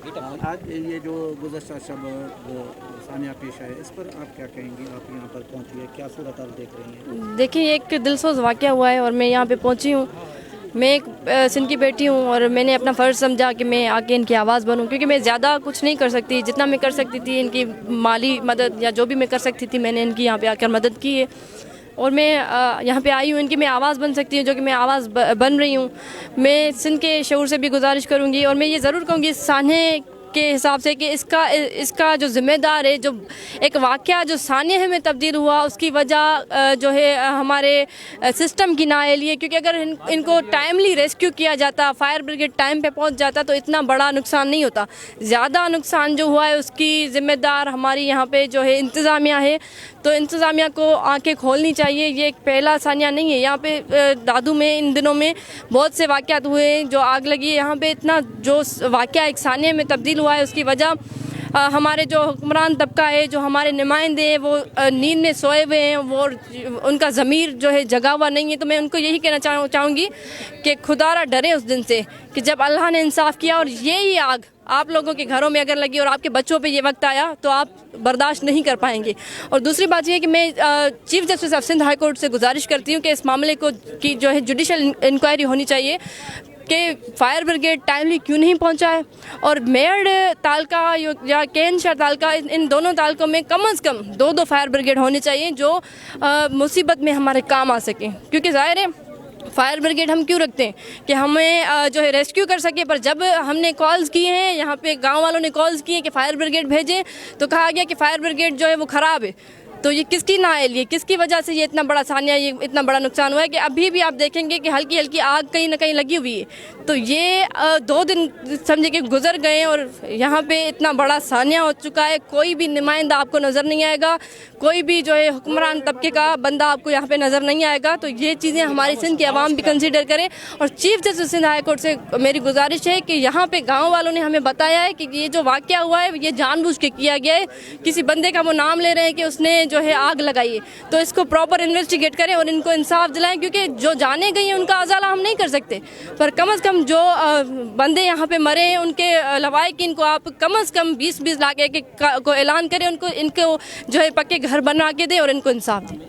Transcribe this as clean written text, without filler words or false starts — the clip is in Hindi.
आज ये जो गुज़श्ता शब सानिया पेश है, इस पर आप क्या कहेंगी? आप यहाँ पर पहुँची है, क्या सूरत आप देख रही हैं? देखिए, एक दिलसोज वाक़या हुआ है और मैं यहाँ पे पहुँची हूँ। मैं एक सिंध की बेटी हूँ और मैंने अपना फ़र्ज़ समझा कि मैं आके इनकी आवाज़ बनूँ, क्योंकि मैं ज़्यादा कुछ नहीं कर सकती। जितना मैं कर सकती थी इनकी माली मदद या जो भी मैं कर सकती थी, मैंने इनकी यहाँ पे आकर मदद की है। और मैं यहाँ पे आई हूँ, इनकी मैं आवाज़ बन सकती हूँ, जो कि मैं आवाज़ बन रही हूँ। मैं सिंध के शऊर से भी गुजारिश करूँगी और मैं ये ज़रूर कहूँगी सान्हे के हिसाब से कि इसका जो ज़िम्मेदार है, जो एक वाक़या जो सानिया में तब्दील हुआ, उसकी वजह जो है हमारे सिस्टम की नाअहली है। क्योंकि अगर इनको टाइमली रेस्क्यू किया जाता, फायर ब्रिगेड टाइम पे पहुंच जाता, तो इतना बड़ा नुकसान नहीं होता। ज़्यादा नुकसान जो हुआ है उसकी ज़िम्मेदार हमारी यहाँ पे जो है इंतज़ामिया है। तो इंतज़ामिया को आंखें खोलनी चाहिए। ये एक पहला सानिया नहीं है। यहाँ पे दादू में इन दिनों में बहुत से वाक़यात हुए हैं, जो आग लगी है यहाँ पे। इतना जो वाक़या एक सानिया में तब्दील हुआ है, उसकी वजह हमारे जो हुक्मरान तबका है, जो हमारे नुमाइंदे हैं, वो नींद में सोए हुए हैं, वो उनका ज़मीर जो है जगा हुआ नहीं है। तो मैं उनको यही कहना चाहूँगी कि खुदारा डरे उस दिन से कि जब अल्लाह ने इंसाफ किया और यही आग आप लोगों के घरों में अगर लगी और आपके बच्चों पे ये वक्त आया, तो आप बर्दाश्त नहीं कर पाएंगे। और दूसरी बात यह है कि मैं chief justice of Sindh high court से गुजारिश करती हूँ कि इस मामले को की जो है जुडिशल इंक्वायरी होनी चाहिए कि फायर ब्रिगेड टाइमली क्यों नहीं पहुंचा है। और मेयड तालका या केन शाह तालका, इन दोनों तालकों में कम से कम दो फायर ब्रिगेड होने चाहिए जो मुसीबत में हमारे काम आ सकें। क्योंकि ज़ाहिर है फायर ब्रिगेड हम क्यों रखते हैं कि हमें जो है रेस्क्यू कर सके। पर जब हमने कॉल्स किए हैं, यहाँ पे गांव वालों ने कॉल्स किए कि फायर ब्रिगेड भेजें, तो कहा गया कि फायर ब्रिगेड जो है वो ख़राब है। तो ये किसकी नाअहली है, किसकी वजह से ये इतना बड़ा सानिया, ये इतना बड़ा नुकसान हुआ है कि अभी भी आप देखेंगे कि हल्की हल्की आग कहीं ना कहीं लगी हुई है। तो ये 2 दिन समझे कि गुजर गए और यहाँ पे इतना बड़ा सानिया हो चुका है। कोई भी नुमाइंदा आपको नज़र नहीं आएगा, कोई भी जो है हुक्मरान तबके का बंदा आपको यहाँ पे नज़र नहीं आएगा। तो ये चीज़ें हमारी सिंध की आवाम भी कंसीडर करें। और chief justice Sindh high court से मेरी गुजारिश है कि यहाँ पे गाँव वालों ने हमें बताया है कि ये जो वाक़या हुआ है ये जानबूझ के किया गया है। किसी बंदे का वो नाम ले रहे हैं कि उसने जो है आग लगाई है, तो इसको प्रॉपर इन्वेस्टिगेट करें और इनको इंसाफ दिलाएं। क्योंकि जो जाने गई हैं उनका अजाला हम नहीं कर सकते, पर कम से कम जो बंदे यहाँ पे मरे हैं उनके लवाहिकीन को आप कम से कम 20-20 लाख को ऐलान करें, उनको इनको जो है पक्के घर बना के दें और इनको इंसाफ दें।